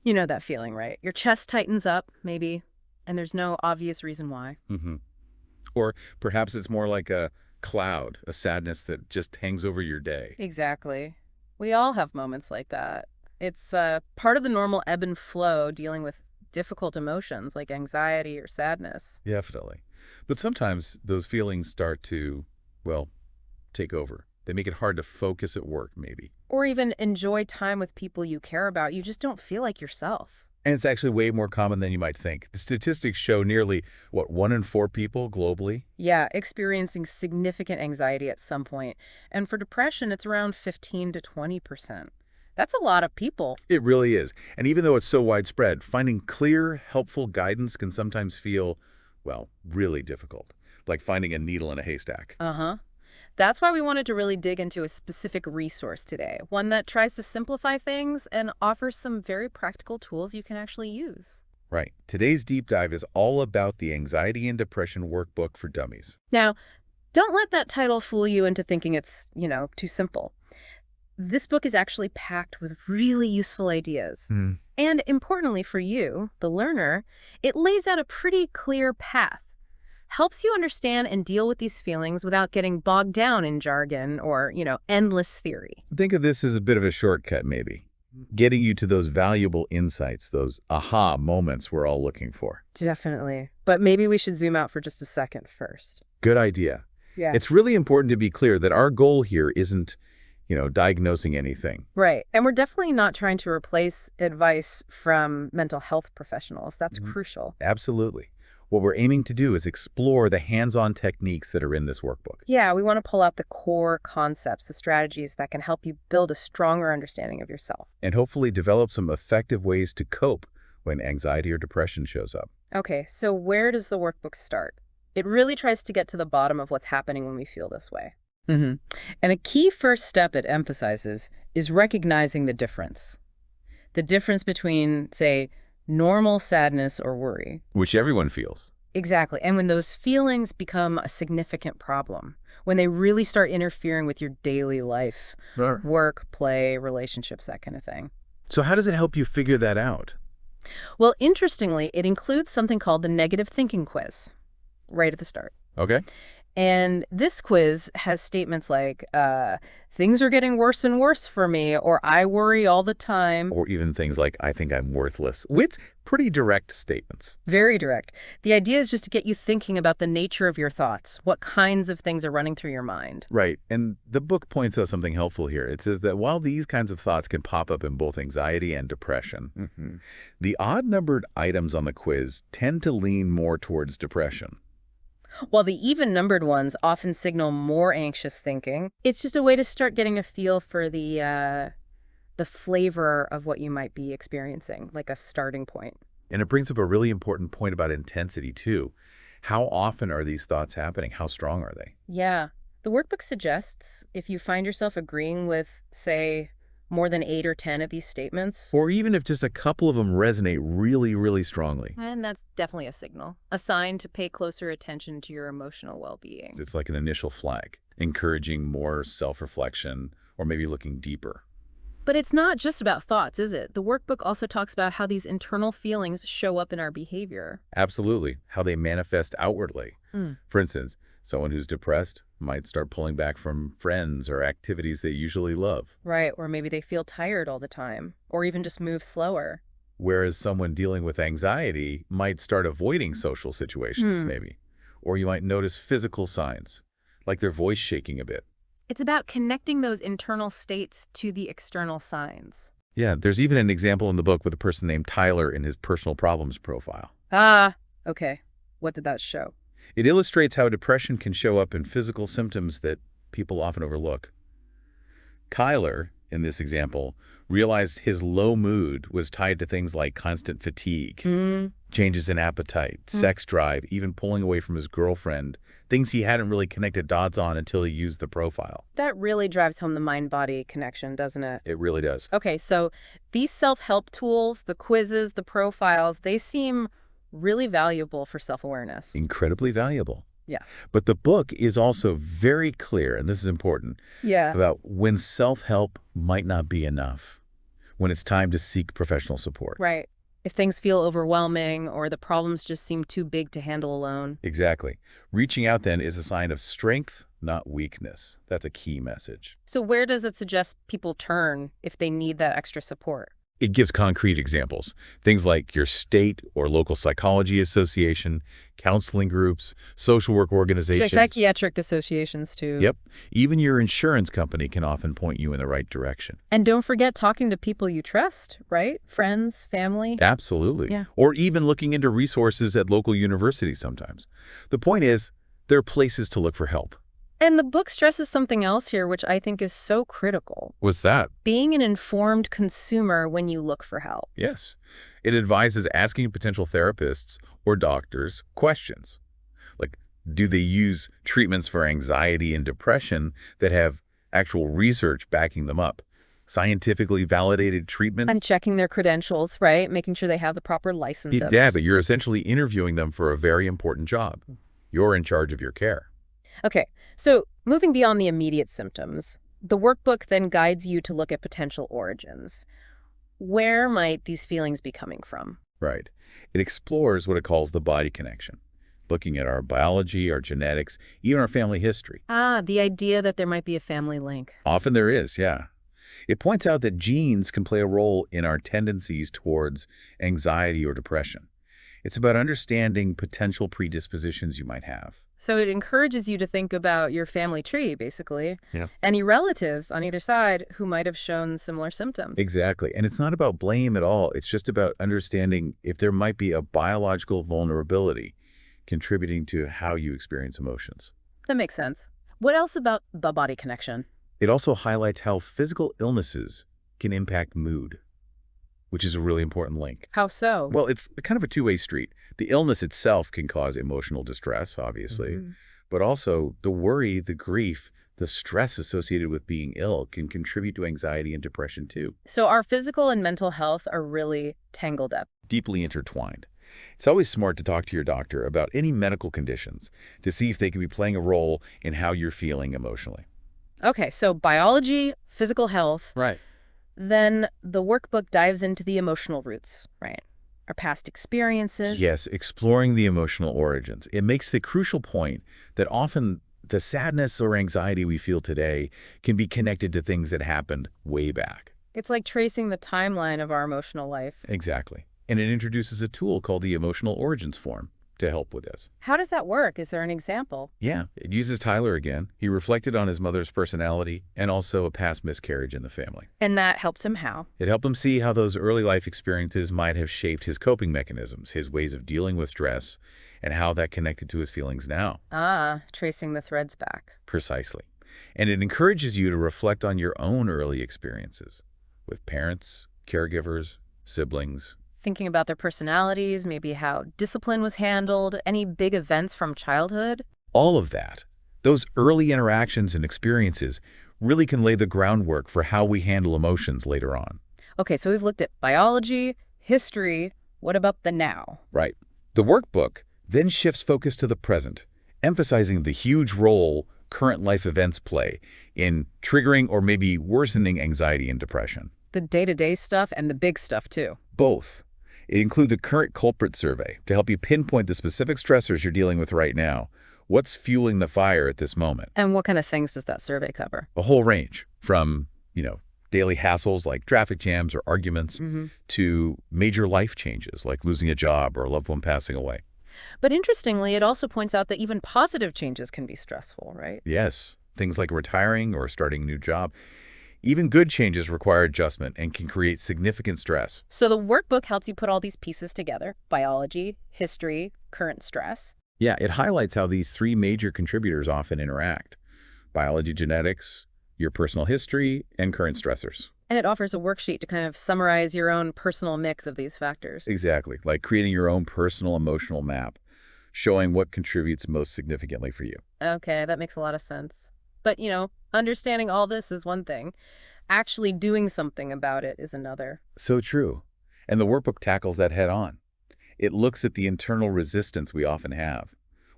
You know that feeling, right? Your chest tightens up, maybe, and there's no obvious reason why. Hmm. Or perhaps it's more like a cloud, a sadness that just hangs over your day. Exactly. We all have moments like that. It's part of the normal ebb and flow dealing with difficult emotions like anxiety or sadness. Definitely. But sometimes those feelings start to, well, take over. They make it hard to focus at work, maybe. Or even enjoy time with people you care about. You just don't feel like yourself. And it's actually way more common than you might think. The statistics show nearly, what, 1 in 4 people globally? Yeah, experiencing significant anxiety at some point. And for depression, it's around 15 to 20%. That's a lot of people. It really is. And even though it's so widespread, finding clear, helpful guidance can sometimes feel, well, really difficult. Like finding a needle in a haystack. Uh-huh. That's why we wanted to really dig into a specific resource today, one that tries to simplify things and offers some very practical tools you can actually use. Right. Today's deep dive is all about the Anxiety and Depression Workbook for Dummies. Now, don't let that title fool you into thinking it's, too simple. This book is actually packed with really useful ideas. Hmm. And importantly for you, the learner, it lays out a pretty clear path. Helps you understand and deal with these feelings without getting bogged down in jargon or, endless theory. Think of this as a bit of a shortcut, maybe. Getting you to those valuable insights, those aha moments we're all looking for. Definitely. But maybe we should zoom out for just a second first. Good idea. Yeah. It's really important to be clear that our goal here isn't, diagnosing anything. Right. And we're definitely not trying to replace advice from mental health professionals. That's crucial. Absolutely. What we're aiming to do is explore the hands-on techniques that are in this workbook. Yeah, we want to pull out the core concepts, the strategies that can help you build a stronger understanding of yourself. And hopefully develop some effective ways to cope when anxiety or depression shows up. Okay, so where does the workbook start? It really tries to get to the bottom of what's happening when we feel this way. And a key first step it emphasizes is recognizing the difference. The difference between, say, normal sadness or worry. Which everyone feels. Exactly. And when those feelings become a significant problem, when they really start interfering with your daily life, Sure. work, play, relationships, that kind of thing. So how does it help you figure that out? Well, interestingly, it includes something called the negative thinking quiz right at the start. Okay. And this quiz has statements like, things are getting worse and worse for me, or I worry all the time. Or even things like, I think I'm worthless. Which pretty direct statements. Very direct. The idea is just to get you thinking about the nature of your thoughts, what kinds of things are running through your mind. Right. And the book points out something helpful here. It says that while these kinds of thoughts can pop up in both anxiety and depression, the odd-numbered items on the quiz tend to lean more towards depression. While the even-numbered ones often signal more anxious thinking, it's just a way to start getting a feel for the flavor of what you might be experiencing, like a starting point. And it brings up a really important point about intensity, too. How often are these thoughts happening? How strong are they? Yeah. The workbook suggests if you find yourself agreeing with, say, more than 8 or 10 of these statements. Or even if just a couple of them resonate really, really strongly. And that's definitely a signal, a sign to pay closer attention to your emotional well-being. It's like an initial flag, encouraging more self-reflection or maybe looking deeper. But it's not just about thoughts, is it? The workbook also talks about how these internal feelings show up in our behavior. Absolutely. How they manifest outwardly. For instance, someone who's depressed might start pulling back from friends or activities they usually love. Right, or maybe they feel tired all the time, or even just move slower. Whereas someone dealing with anxiety might start avoiding social situations, maybe. Or you might notice physical signs, like their voice shaking a bit. It's about connecting those internal states to the external signs. Yeah, there's even an example in the book with a person named Tyler in his personal problems profile. Ah, okay. What did that show? It illustrates how depression can show up in physical symptoms that people often overlook. Kyler, in this example, realized his low mood was tied to things like constant fatigue, changes in appetite, sex drive, even pulling away from his girlfriend, things he hadn't really connected dots on until he used the profile. That really drives home the mind-body connection, doesn't it? It really does. Okay, so these self-help tools, the quizzes, the profiles, they seem really valuable for self-awareness. Incredibly valuable. Yeah. But the book is also very clear, and this is important, Yeah. about when self-help might not be enough. when it's time to seek professional support. Right. If things feel overwhelming or the problems just seem too big to handle alone. Exactly. Reaching out then is a sign of strength, not weakness. That's a key message. So where does it suggest people turn if they need that extra support? It gives concrete examples, things like your state or local psychology association, counseling groups, social work organizations. Psychiatric associations, too. Yep. Even your insurance company can often point you in the right direction. And don't forget talking to people you trust, right? Friends, family. Absolutely. Yeah. Or even looking into resources at local universities sometimes. The point is, there are places to look for help. And the book stresses something else here, which I think is so critical. What's that? Being an informed consumer when you look for help. Yes. It advises asking potential therapists or doctors questions. Like, do they use treatments for anxiety and depression that have actual research backing them up? Scientifically validated treatments? And checking their credentials, right? Making sure they have the proper licenses. Yeah, but you're essentially interviewing them for a very important job. You're in charge of your care. Okay, so moving beyond the immediate symptoms, the workbook then guides you to look at potential origins. Where might these feelings be coming from? Right. It explores what it calls the body connection, looking at our biology, our genetics, even our family history. Ah, the idea that there might be a family link. Often there is, yeah. It points out that genes can play a role in our tendencies towards anxiety or depression. It's about understanding potential predispositions you might have. So it encourages you to think about your family tree, basically. Yeah. Any relatives on either side who might have shown similar symptoms. Exactly. And it's not about blame at all. It's just about understanding if there might be a biological vulnerability contributing to how you experience emotions. That makes sense. What else about the body connection? It also highlights how physical illnesses can impact mood, which is a really important link. How so? Well, it's kind of a two-way street. The illness itself can cause emotional distress, obviously, but also the worry, the grief, the stress associated with being ill can contribute to anxiety and depression too. So our physical and mental health are really tangled up. Deeply intertwined. It's always smart to talk to your doctor about any medical conditions to see if they can be playing a role in how you're feeling emotionally. Okay, so biology, physical health. Right. Then the workbook dives into the emotional roots, right? Our past experiences. Yes, exploring the emotional origins. It makes the crucial point that often the sadness or anxiety we feel today can be connected to things that happened way back. It's like tracing the timeline of our emotional life. Exactly. And it introduces a tool called the Emotional Origins Form to help with this. How does that work? Is there an example? Yeah, it uses Tyler again. He reflected on his mother's personality and also a past miscarriage in the family. And that helps him how? It helped him see how those early life experiences might have shaped his coping mechanisms, his ways of dealing with stress, and how that connected to his feelings now. Ah, tracing the threads back. Precisely. And it encourages you to reflect on your own early experiences with parents, caregivers, siblings. Thinking about their personalities, maybe how discipline was handled, any big events from childhood. All of that, those early interactions and experiences really can lay the groundwork for how we handle emotions later on. Okay, so we've looked at biology, history. What about the now? Right. The workbook then shifts focus to the present, emphasizing the huge role current life events play in triggering or maybe worsening anxiety and depression. The day-to-day stuff and the big stuff, too. Both. It includes a current culprit survey to help you pinpoint the specific stressors you're dealing with right now. What's fueling the fire at this moment? And what kind of things does that survey cover? A whole range from, daily hassles like traffic jams or arguments to major life changes like losing a job or a loved one passing away. But interestingly, it also points out that even positive changes can be stressful, right? Yes, things like retiring or starting a new job. Even good changes require adjustment and can create significant stress. So the workbook helps you put all these pieces together: biology, history, current stress. Yeah, it highlights how these three major contributors often interact: biology, genetics, your personal history, and current stressors. And it offers a worksheet to kind of summarize your own personal mix of these factors. Exactly, like creating your own personal emotional map, showing what contributes most significantly for you. Okay, that makes a lot of sense. But, understanding all this is one thing. Actually doing something about it is another. So true. And the workbook tackles that head on. It looks at the internal resistance we often have,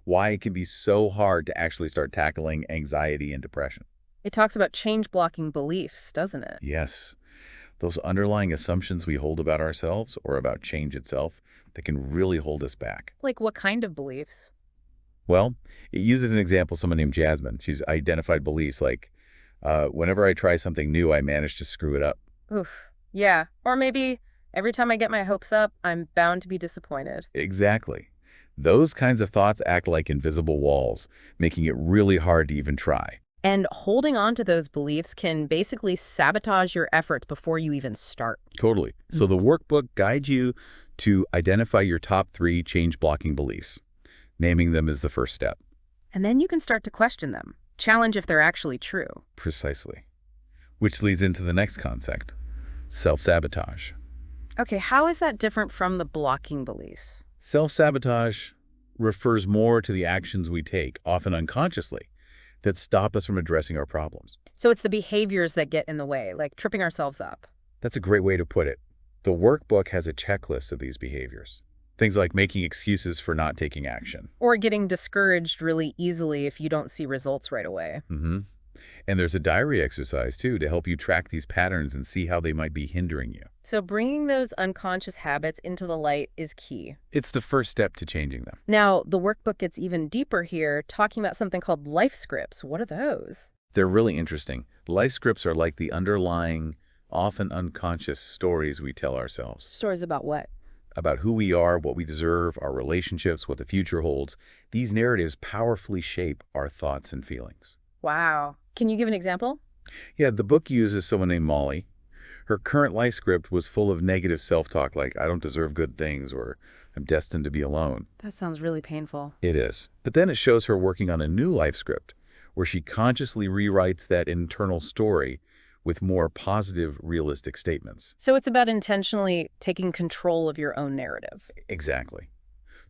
why it can be so hard to actually start tackling anxiety and depression. It talks about change-blocking beliefs, doesn't it? Yes. those underlying assumptions we hold about ourselves or about change itself that can really hold us back. Like what kind of beliefs? Well, it uses an example of someone named Jasmine. She's identified beliefs like, whenever I try something new, I manage to screw it up. Oof. Yeah. Or maybe every time I get my hopes up, I'm bound to be disappointed. Exactly. Those kinds of thoughts act like invisible walls, making it really hard to even try. And holding on to those beliefs can basically sabotage your efforts before you even start. Totally. So the workbook guides you to identify your top 3 change-blocking beliefs. Naming them is the first step. And then you can start to question them, challenge if they're actually true. Precisely. Which leads into the next concept, self-sabotage. Okay, how is that different from the blocking beliefs? Self-sabotage refers more to the actions we take, often unconsciously, that stop us from addressing our problems. So it's the behaviors that get in the way, like tripping ourselves up. That's a great way to put it. The workbook has a checklist of these behaviors. Things like making excuses for not taking action. Or getting discouraged really easily if you don't see results right away. And there's a diary exercise, too, to help you track these patterns and see how they might be hindering you. So bringing those unconscious habits into the light is key. It's the first step to changing them. Now, the workbook gets even deeper here, talking about something called life scripts. What are those? They're really interesting. Life scripts are like the underlying, often unconscious stories we tell ourselves. Stories about what? About who we are, what we deserve, our relationships, what the future holds. These narratives powerfully shape our thoughts and feelings. Wow. Can you give an example? Yeah, the book uses someone named Molly. Her current life script was full of negative self-talk like, I don't deserve good things, or I'm destined to be alone. That sounds really painful. It is. But then it shows her working on a new life script, where she consciously rewrites that internal story with more positive, realistic statements. So it's about intentionally taking control of your own narrative. Exactly.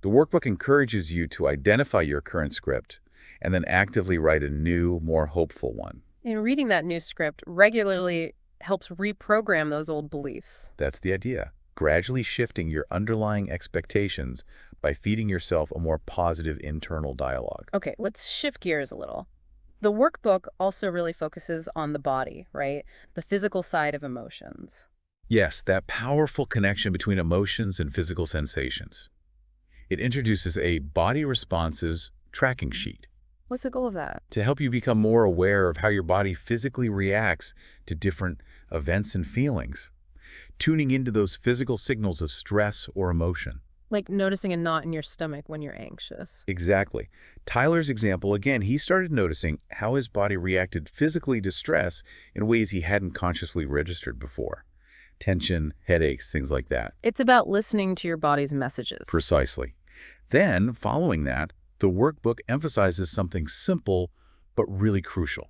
The workbook encourages you to identify your current script and then actively write a new, more hopeful one. And reading that new script regularly helps reprogram those old beliefs. That's the idea. Gradually shifting your underlying expectations by feeding yourself a more positive internal dialogue. Okay, let's shift gears a little. The workbook also really focuses on the body, right? The physical side of emotions. Yes, that powerful connection between emotions and physical sensations. It introduces a body responses tracking sheet What's the goal of that? to help you become more aware of how your body physically reacts to different events and feelings, tuning into those physical signals of stress or emotion. Like noticing a knot in your stomach when you're anxious. Exactly. Tyler's example, again, he started noticing how his body reacted physically to stress in ways he hadn't consciously registered before. Tension, headaches, things like that. It's about listening to your body's messages. Precisely. Then, following that, the workbook emphasizes something simple but really crucial: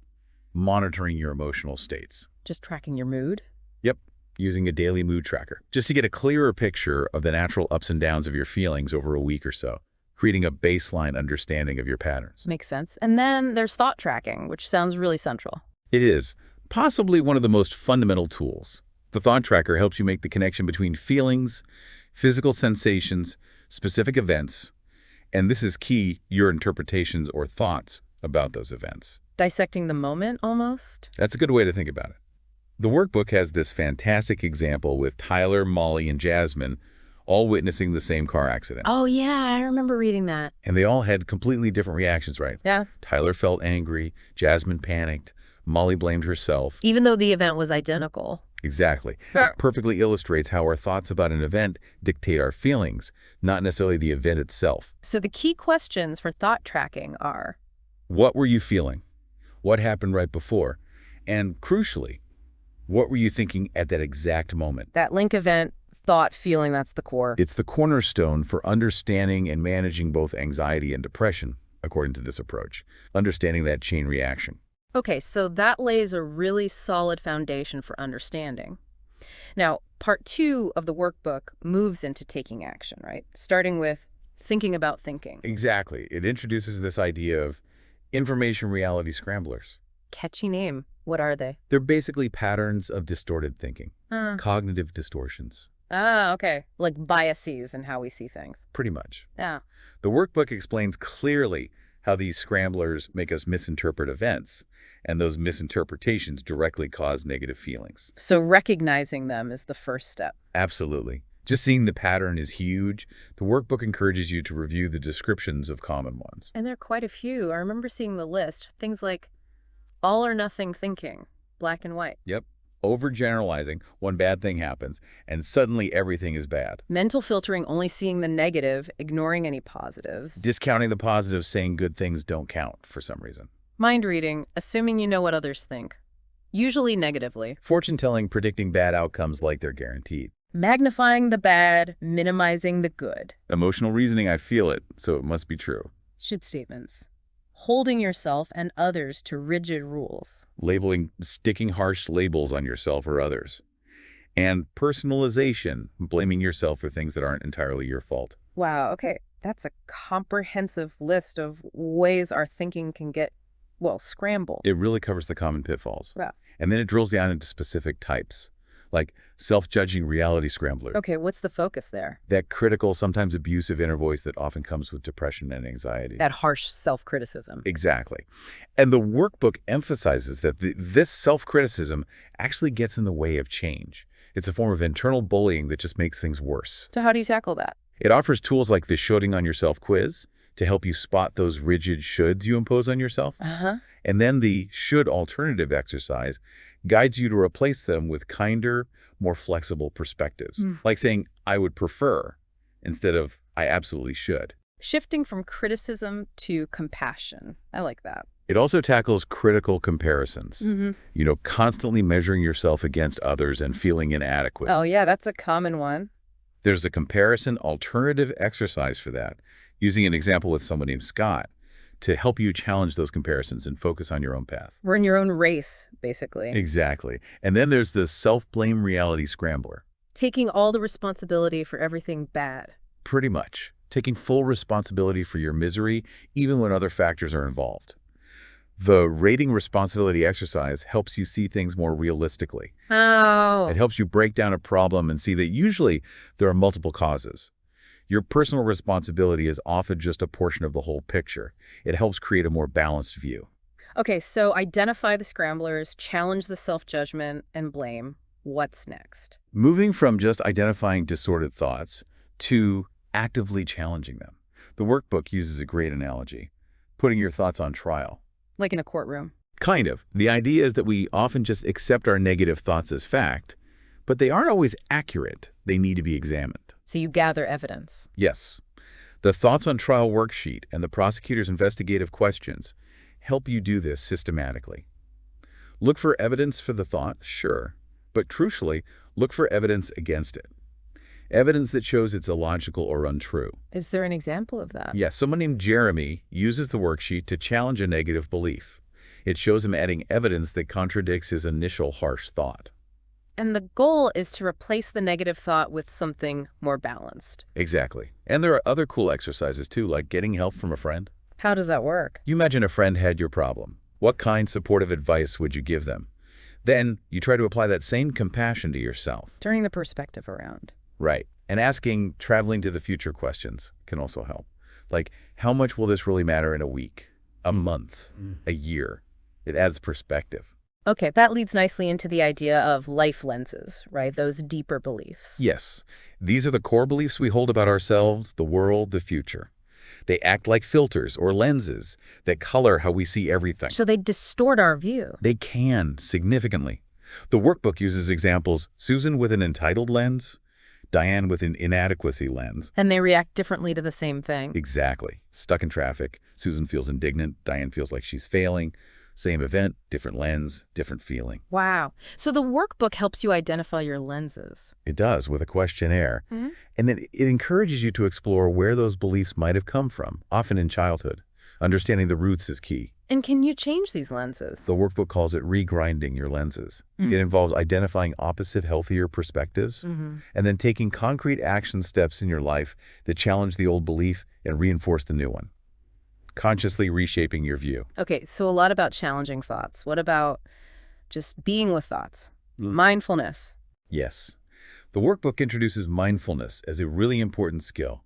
monitoring your emotional states. Just tracking your mood? Yep, using a daily mood tracker, just to get a clearer picture of the natural ups and downs of your feelings over a week or so, creating a baseline understanding of your patterns. Makes sense. And then there's thought tracking, which sounds really central. It is possibly one of the most fundamental tools. The thought tracker helps you make the connection between feelings, physical sensations, specific events, and this is key, your interpretations or thoughts about those events. Dissecting the moment, almost? That's a good way to think about it. The workbook has this fantastic example with Tyler, Molly, and Jasmine all witnessing the same car accident. Oh, yeah, I remember reading that. And they all had completely different reactions, right? Yeah. Tyler felt angry, Jasmine panicked, Molly blamed herself. Even though the event was identical. Exactly. Sure. It perfectly illustrates how our thoughts about an event dictate our feelings, not necessarily the event itself. So the key questions for thought tracking are, What were you feeling? What happened right before? And crucially, what were you thinking at that exact moment? that link event, thought, feeling, that's the core. It's the cornerstone for understanding and managing both anxiety and depression, according to this approach. Understanding that chain reaction. Okay, so that lays a really solid foundation for understanding. Now, part 2 of the workbook moves into taking action, right? Starting with thinking about thinking. Exactly. It introduces this idea of information reality scramblers. Catchy name. What are they? They're basically patterns of distorted thinking, cognitive distortions. Okay. Like biases in how we see things. Pretty much. Yeah. The workbook explains clearly how these scramblers make us misinterpret events, and those misinterpretations directly cause negative feelings. So recognizing them is the first step. Absolutely. Just seeing the pattern is huge. The workbook encourages you to review the descriptions of common ones. And there are quite a few. I remember seeing the list. Things like all or nothing thinking, black and white. Yep. Overgeneralizing, one bad thing happens, and suddenly everything is bad. Mental filtering, only seeing the negative, ignoring any positives. Discounting the positives, saying good things don't count for some reason. Mind reading, assuming you know what others think, usually negatively. Fortune-telling, predicting bad outcomes like they're guaranteed. Magnifying the bad, minimizing the good. Emotional reasoning, I feel it, so it must be true. Should statements. Holding yourself and others to rigid rules. Labeling, sticking harsh labels on yourself or others. And personalization, blaming yourself for things that aren't entirely your fault. Wow, okay. That's a comprehensive list of ways our thinking can get, well, scrambled. It really covers the common pitfalls. Wow. And then it drills down into specific types, like self-judging reality scrambler. Okay, what's the focus there? That critical, sometimes abusive inner voice that often comes with depression and anxiety. That harsh self-criticism. Exactly. And the workbook emphasizes that this self-criticism actually gets in the way of change. It's a form of internal bullying that just makes things worse. So how do you tackle that? It offers tools like the shoulding on yourself quiz to help you spot those rigid shoulds you impose on yourself. And then the should alternative exercise guides you to replace them with kinder, more flexible perspectives. Like saying, I would prefer, instead of, I absolutely should. Shifting from criticism to compassion. I like that. It also tackles critical comparisons. You know, constantly measuring yourself against others and feeling inadequate. Oh yeah, that's a common one. There's a comparison alternative exercise for that, using an example with someone named Scott to help you challenge those comparisons and focus on your own path. Run your own race, basically. Exactly. And then there's the self-blame reality scrambler. Taking all the responsibility for everything bad. Pretty much. Taking full responsibility for your misery, even when other factors are involved. The rating responsibility exercise helps you see things more realistically. Oh. It helps you break down a problem and see that usually there are multiple causes. Your personal responsibility is often just a portion of the whole picture. It helps create a more balanced view. Okay, so identify the scramblers, challenge the self-judgment, and blame. What's next? Moving from just identifying disordered thoughts to actively challenging them. The workbook uses a great analogy, putting your thoughts on trial. Like in a courtroom. Kind of. The idea is that we often just accept our negative thoughts as fact, but they aren't always accurate. They need to be examined. So you gather evidence. Yes. The Thoughts on Trial worksheet and the prosecutor's investigative questions help you do this systematically. Look for evidence for the thought, sure, but crucially, look for evidence against it. Evidence that shows it's illogical or untrue. Is there an example of that? Yes, someone named Jeremy uses the worksheet to challenge a negative belief. It shows him adding evidence that contradicts his initial harsh thought. And the goal is to replace the negative thought with something more balanced. Exactly. And there are other cool exercises too, like getting help from a friend. How does that work? You imagine a friend had your problem. What kind of supportive advice would you give them? Then you try to apply that same compassion to yourself. Turning the perspective around. Right. And asking traveling to the future questions can also help. Like, how much will this really matter in a week, a month, a year? It adds perspective. Okay, that leads nicely into the idea of life lenses, right? Those deeper beliefs. Yes. These are the core beliefs we hold about ourselves, the world, the future. They act like filters or lenses that color how we see everything. So they distort our view. They can, significantly. The workbook uses examples: Susan with an entitled lens, Diane with an inadequacy lens. And they react differently to the same thing. Exactly. Stuck in traffic, Susan feels indignant, Diane feels like she's failing. Same event, different lens, different feeling. Wow. So the workbook helps you identify your lenses. It does, with a questionnaire. And then it encourages you to explore where those beliefs might have come from, often in childhood. Understanding the roots is key. And can you change these lenses? The workbook calls it regrinding your lenses. It involves identifying opposite, healthier perspectives, and then taking concrete action steps in your life that challenge the old belief and reinforce the new one. Consciously reshaping your view. Okay, so a lot about challenging thoughts. What about just being with thoughts? Mindfulness. Yes. The workbook introduces mindfulness as a really important skill.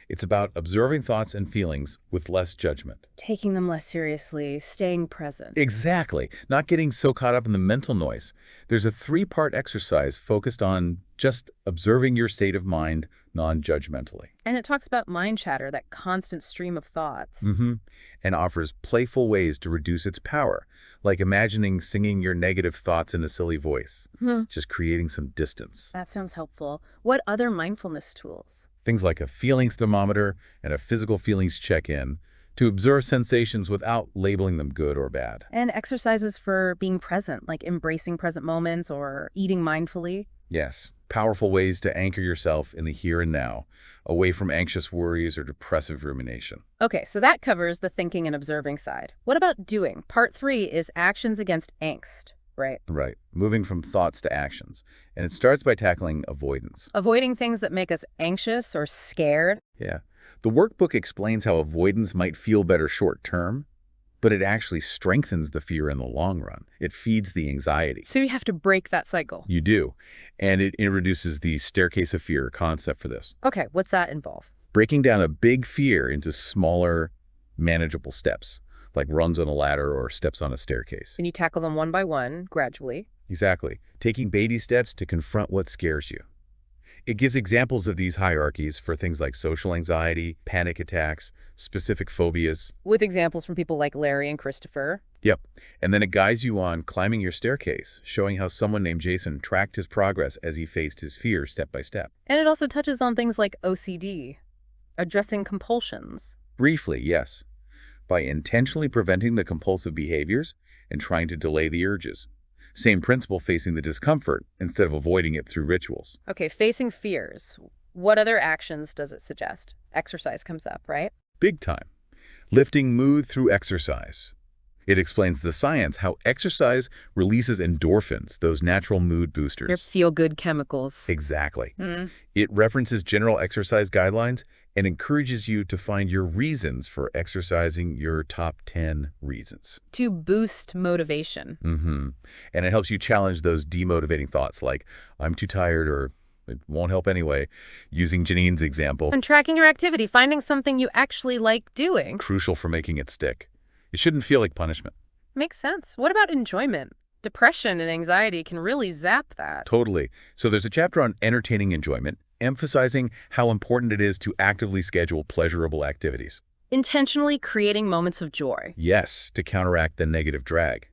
It's about observing thoughts and feelings with less judgment. Taking them less seriously, staying present. Exactly. Not getting so caught up in the mental noise. There's a three-part exercise focused on just observing your state of mind non-judgmentally. And it talks about mind chatter, that constant stream of thoughts. And offers playful ways to reduce its power, like imagining singing your negative thoughts in a silly voice, just creating some distance. That sounds helpful. What other mindfulness tools? Things like a feelings thermometer and a physical feelings check-in to observe sensations without labeling them good or bad. And exercises for being present, like embracing present moments or eating mindfully. Yes, powerful ways to anchor yourself in the here and now, away from anxious worries or depressive rumination. Okay, so that covers the thinking and observing side. What about doing? Part 3 is actions against angst, right? Right, moving from thoughts to actions. And it starts by tackling avoidance. Avoiding things that make us anxious or scared. Yeah. The workbook explains how avoidance might feel better short term, but it actually strengthens the fear in the long run. It feeds the anxiety. So you have to break that cycle. You do. And it introduces the staircase of fear concept for this. Okay, what's that involve? Breaking down a big fear into smaller, manageable steps, like runs on a ladder or steps on a staircase. And you tackle them one by one, gradually. Exactly. Taking baby steps to confront what scares you. It gives examples of these hierarchies for things like social anxiety, panic attacks, specific phobias. With examples from people like Larry and Christopher. Yep. And then it guides you on climbing your staircase, showing how someone named Jason tracked his progress as he faced his fear step by step. And it also touches on things like OCD, addressing compulsions. Briefly, yes. By intentionally preventing the compulsive behaviors and trying to delay the urges. Same principle, facing the discomfort instead of avoiding it through rituals. Okay, facing fears. What other actions does it suggest? Exercise comes up, right? Big time. Lifting mood through exercise. It explains the science, how exercise releases endorphins, those natural mood boosters. Your feel-good chemicals. Exactly. It references general exercise guidelines and encourages you to find your reasons for exercising, your top 10 reasons. To boost motivation. And it helps you challenge those demotivating thoughts like, I'm too tired, or it won't help anyway, using Janine's example. And tracking your activity, finding something you actually like doing. Crucial for making it stick. It shouldn't feel like punishment. Makes sense. What about enjoyment? Depression and anxiety can really zap that. Totally. So there's a chapter on entertaining enjoyment, emphasizing how important it is to actively schedule pleasurable activities. Intentionally creating moments of joy. Yes, to counteract the negative drag.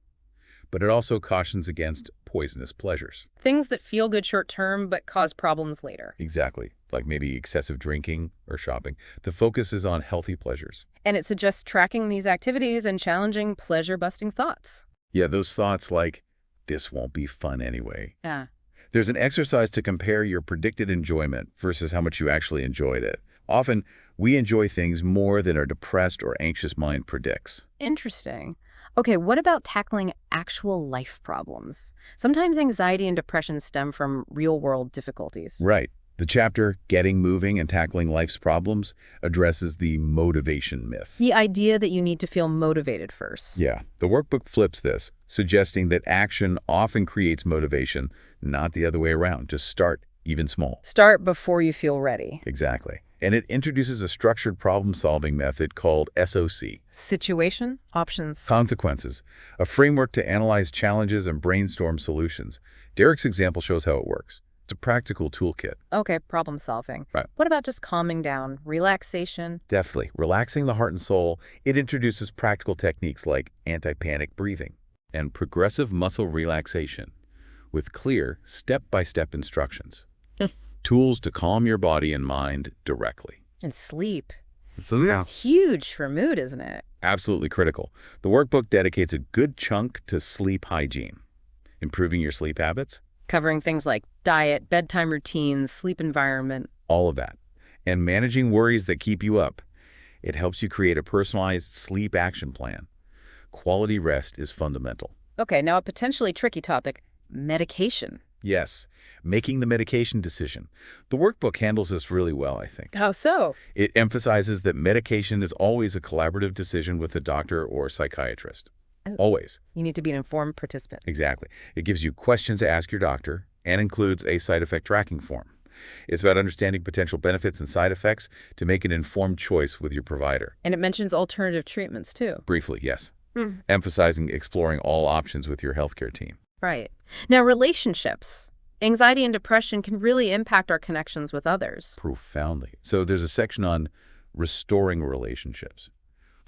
But it also cautions against poisonous pleasures. Things that feel good short-term but cause problems later. Exactly. Like maybe excessive drinking or shopping. The focus is on healthy pleasures. And it suggests tracking these activities and challenging pleasure-busting thoughts. Yeah, those thoughts like, this won't be fun anyway. Yeah. There's an exercise to compare your predicted enjoyment versus how much you actually enjoyed it. Often, we enjoy things more than our depressed or anxious mind predicts. Interesting. Okay, what about tackling actual life problems? Sometimes anxiety and depression stem from real-world difficulties. Right. The chapter, Getting Moving and Tackling Life's Problems, addresses the motivation myth. The idea that you need to feel motivated first. Yeah. The workbook flips this, suggesting that action often creates motivation, not the other way around. Just start, even small. Start before you feel ready. Exactly. And it introduces a structured problem-solving method called SOC. Situation, options. Consequences, a framework to analyze challenges and brainstorm solutions. Derek's example shows how it works. It's a practical toolkit. Okay, problem solving. Right. What about just calming down, relaxation? Definitely. Relaxing the heart and soul, it introduces practical techniques like anti-panic breathing and progressive muscle relaxation with clear, step-by-step instructions. Tools to calm your body and mind directly. And sleep. So, yeah. It's huge for mood, isn't it? Absolutely critical. The workbook dedicates a good chunk to sleep hygiene. Improving your sleep habits? Covering things like diet, bedtime routines, sleep environment. All of that. And managing worries that keep you up. It helps you create a personalized sleep action plan. Quality rest is fundamental. Okay, now a potentially tricky topic, medication. Yes, making the medication decision. The workbook handles this really well, I think. How so? It emphasizes that medication is always a collaborative decision with a doctor or psychiatrist. Always. You need to be an informed participant. Exactly. It gives you questions to ask your doctor and includes a side effect tracking form. It's about understanding potential benefits and side effects to make an informed choice with your provider. And it mentions alternative treatments, too. Briefly, yes. Hmm. Emphasizing exploring all options with your healthcare team. Right. Now, relationships. Anxiety and depression can really impact our connections with others. Profoundly. So there's a section on restoring relationships,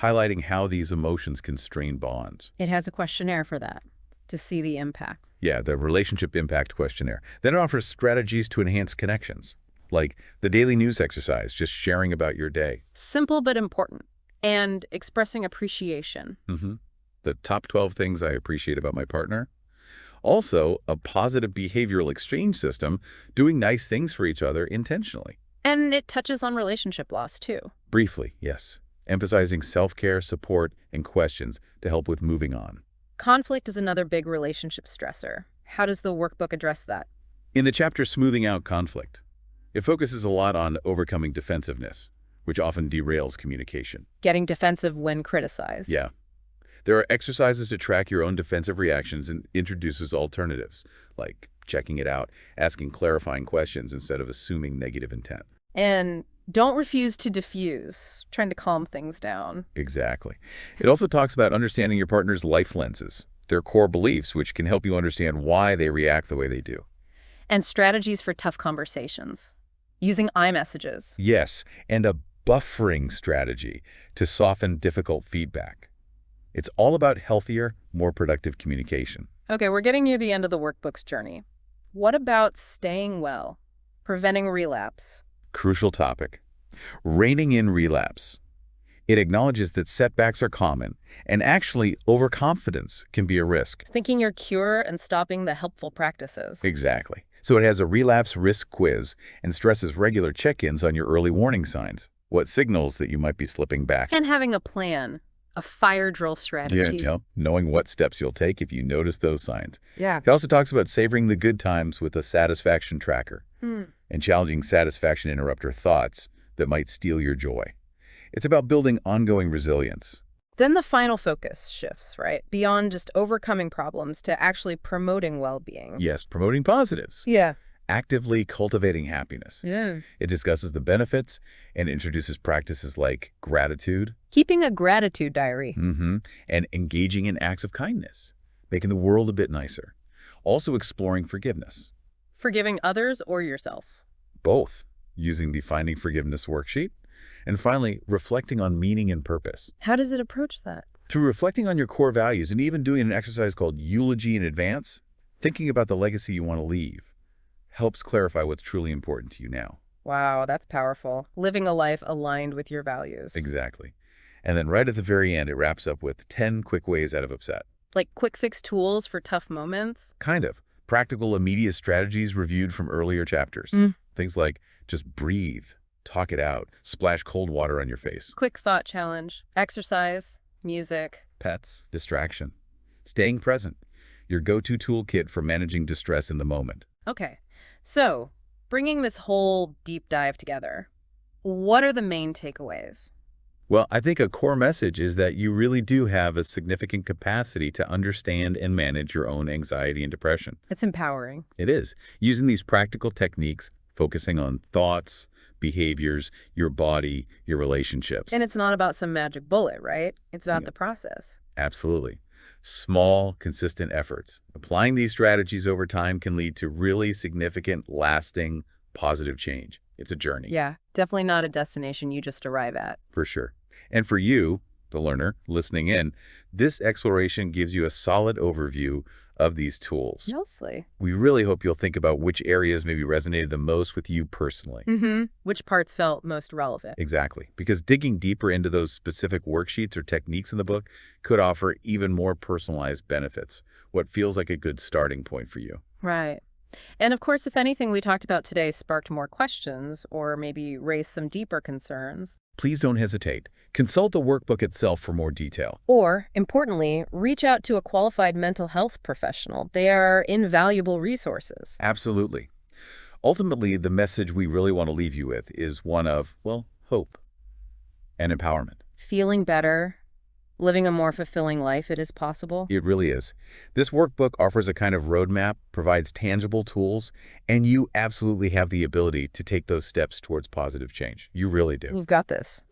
highlighting how these emotions can strain bonds. It has a questionnaire for that, to see the impact. Yeah, the relationship impact questionnaire. Then it offers strategies to enhance connections, like the daily news exercise, just sharing about your day. Simple but important. And expressing appreciation. The top 12 things I appreciate about my partner. Also, a positive behavioral exchange system, doing nice things for each other intentionally. And it touches on relationship loss, too. Briefly, yes. Emphasizing self-care, support, and questions to help with moving on. Conflict is another big relationship stressor. How does the workbook address that? In the chapter Smoothing Out Conflict, it focuses a lot on overcoming defensiveness, which often derails communication. Getting defensive when criticized. Yeah. There are exercises to track your own defensive reactions and introduces alternatives, like checking it out, asking clarifying questions instead of assuming negative intent. And don't refuse to diffuse, trying to calm things down. Exactly. It also talks about understanding your partner's life lenses, their core beliefs, which can help you understand why they react the way they do. And strategies for tough conversations. Using iMessages. Yes, and a buffering strategy to soften difficult feedback. It's all about healthier, more productive communication. Okay, we're getting near the end of the workbook's journey. What about staying well? Preventing relapse. Crucial topic. Reining in relapse. It acknowledges that setbacks are common, and actually overconfidence can be a risk. Thinking your cure and stopping the helpful practices. Exactly. So it has a relapse risk quiz and stresses regular check-ins on your early warning signs, what signals that you might be slipping back. And having a plan, a fire drill strategy. Yeah, knowing what steps you'll take if you notice those signs. Yeah. It also talks about savoring the good times with a satisfaction tracker and challenging satisfaction interrupter thoughts that might steal your joy. It's about building ongoing resilience. Then the final focus shifts, right? Beyond just overcoming problems to actually promoting well-being. Yes, promoting positives. Yeah. Actively cultivating happiness. Yeah. It discusses the benefits and introduces practices like gratitude. Keeping a gratitude diary. And engaging in acts of kindness, making the world a bit nicer. Also exploring forgiveness. Forgiving others or yourself. Both, using the Finding Forgiveness worksheet. And finally, reflecting on meaning and purpose. How does it approach that? Through reflecting on your core values and even doing an exercise called Eulogy in Advance, thinking about the legacy you want to leave helps clarify what's truly important to you now. Wow, that's powerful. Living a life aligned with your values. Exactly. And then right at the very end, it wraps up with 10 quick ways out of upset. Like quick fix tools for tough moments? Kind of. Practical, immediate strategies reviewed from earlier chapters. Things like just breathe, talk it out, splash cold water on your face. Quick thought challenge. Exercise. Music. Pets. Distraction. Staying present. Your go-to toolkit for managing distress in the moment. Okay. So, bringing this whole deep dive together, what are the main takeaways? Well, I think a core message is that you really do have a significant capacity to understand and manage your own anxiety and depression. It's empowering. It is. Using these practical techniques, focusing on thoughts, behaviors, your body, your relationships. And it's not about some magic bullet, right? It's about the process. Absolutely. Small, consistent efforts. Applying these strategies over time can lead to really significant, lasting, positive change. It's a journey. Yeah, definitely not a destination you just arrive at. For sure. And for you, the learner, listening in, this exploration gives you a solid overview of these tools. Mostly. We really hope you'll think about which areas maybe resonated the most with you personally. Which parts felt most relevant. Exactly. Because digging deeper into those specific worksheets or techniques in the book could offer even more personalized benefits, what feels like a good starting point for you. Right. And of course, if anything we talked about today sparked more questions or maybe raised some deeper concerns. Please don't hesitate. Consult the workbook itself for more detail. Or, importantly, reach out to a qualified mental health professional. They are invaluable resources. Absolutely. Ultimately, the message we really want to leave you with is one of, well, hope and empowerment. Feeling better, living a more fulfilling life, it is possible. It really is. This workbook offers a kind of roadmap, provides tangible tools, and you absolutely have the ability to take those steps towards positive change. You really do. We've got this.